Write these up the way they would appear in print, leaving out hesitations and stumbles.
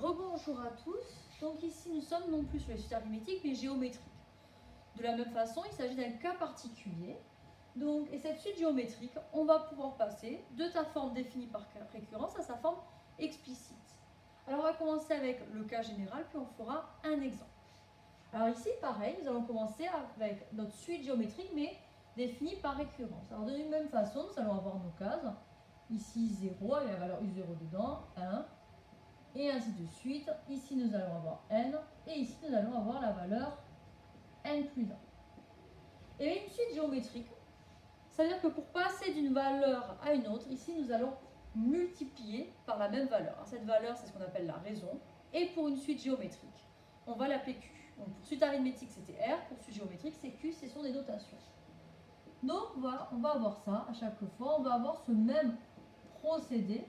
rebonjour à tous. Donc ici nous sommes non plus sur les suites arithmétiques mais géométriques. De la même façon, il s'agit d'un cas particulier. Donc, et cette suite géométrique, on va pouvoir passer de ta forme définie par récurrence à sa forme explicite. Alors on va commencer avec le cas général, puis on fera un exemple. Alors ici, pareil, nous allons commencer avec notre suite géométrique, mais définie par récurrence. Alors de la même façon, nous allons avoir nos cases. Ici 0, avec la valeur U0 dedans, 1, et ainsi de suite. Ici, nous allons avoir n, et ici, nous allons avoir la valeur n plus 1. Et une suite géométrique, c'est-à-dire que pour passer d'une valeur à une autre, ici, nous allons multiplier par la même valeur. Alors, cette valeur, c'est ce qu'on appelle la raison. Et pour une suite géométrique, on va l'appeler Q. Donc, pour suite arithmétique, c'était R. Pour suite géométrique, c'est Q. Ce sont des notations. Donc, voilà, on va avoir ça à chaque fois. On va avoir ce même procédé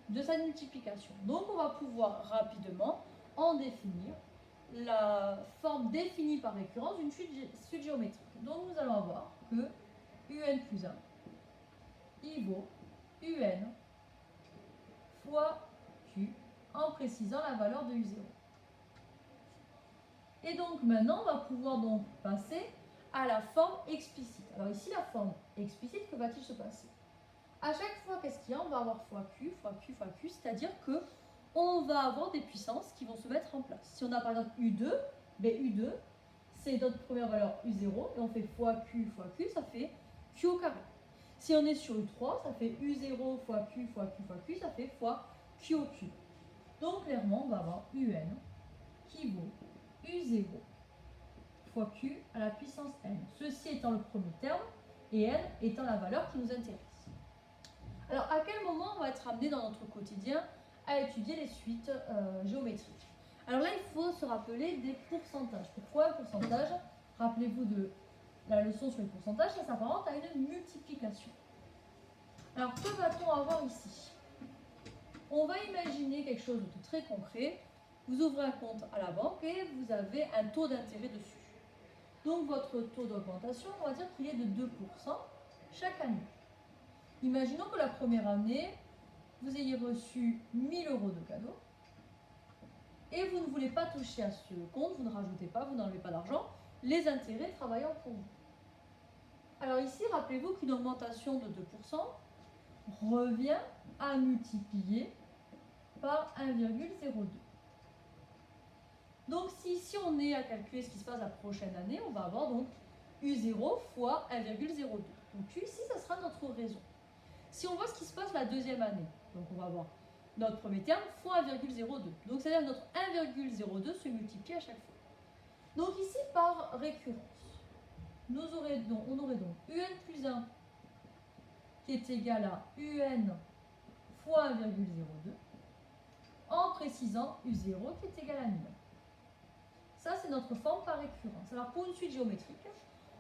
de sa multiplication. Donc, on va pouvoir rapidement en définir la forme définie par récurrence d'une suite géométrique. Donc, nous allons avoir que un plus 1, il vaut un fois q en précisant la valeur de u0. Et donc, maintenant, on va pouvoir donc passer à la forme explicite. Alors ici, la forme explicite, que va-t-il se passer? À chaque fois, qu'est-ce qu'il y a? On va avoir fois q, fois q, fois q, c'est-à-dire que on va avoir des puissances qui vont se mettre en place. Si on a par exemple u2, ben u2, c'est notre première valeur u0, et on fait fois q, ça fait q au carré. Si on est sur u3, ça fait u0 fois q, fois q, fois q, ça fait fois q au cube. Donc clairement, on va avoir un qui vaut u0 fois q à la puissance n. Ceci étant le premier terme, et n étant la valeur qui nous intéresse. Alors, à quel moment on va être amené dans notre quotidien à étudier les suites géométriques? Alors là, il faut se rappeler des pourcentages. Pourquoi un pourcentage? Rappelez-vous de la leçon sur les pourcentages, ça s'apparente à une multiplication. Alors, que va-t-on avoir ici? On va imaginer quelque chose de très concret. Vous ouvrez un compte à la banque et vous avez un taux d'intérêt dessus. Donc, votre taux d'augmentation, on va dire qu'il est de 2% chaque année. Imaginons que la première année, vous ayez reçu 1000 € de cadeaux et vous ne voulez pas toucher à ce compte, vous ne rajoutez pas, vous n'enlevez pas d'argent, les intérêts travaillant pour vous. Alors ici, rappelez-vous qu'une augmentation de 2% revient à multiplier par 1,02. Donc si ici on est à calculer ce qui se passe la prochaine année, on va avoir donc U0 fois 1,02. Donc ici, ça sera notre raison. Si on voit ce qui se passe la deuxième année, donc on va avoir notre premier terme fois 1,02. Donc c'est-à-dire que notre 1,02 se multiplie à chaque fois. Donc ici, par récurrence, on aurait donc un plus 1 qui est égal à un fois 1,02 en précisant u0 qui est égal à 1000. Ça, c'est notre forme par récurrence. Alors pour une suite géométrique,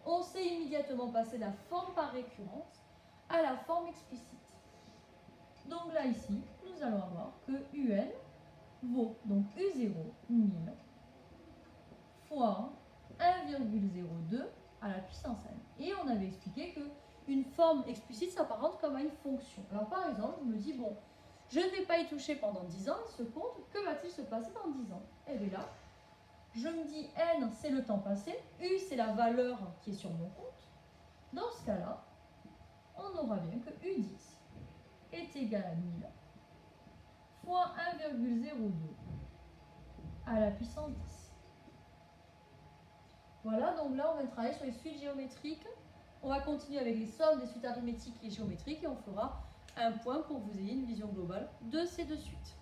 on sait immédiatement passer de la forme par récurrence à la forme explicite. Donc là, ici, nous allons avoir que un vaut donc u0, 1000, fois 1,02 à la puissance n. Et on avait expliqué qu'une forme explicite s'apparente comme à une fonction. Alors par exemple, je me dis, bon, je ne vais pas y toucher pendant 10 ans, ce compte, que va-t-il se passer dans 10 ans? Et bien là, je me dis n, c'est le temps passé, u, c'est la valeur qui est sur mon compte. Dans ce cas-là, on aura bien que u10 est égal à 1000 fois 1,02 à la puissance 10. Voilà, donc là, on va travailler sur les suites géométriques. On va continuer avec les sommes des suites arithmétiques et géométriques et on fera un point pour que vous ayez une vision globale de ces deux suites.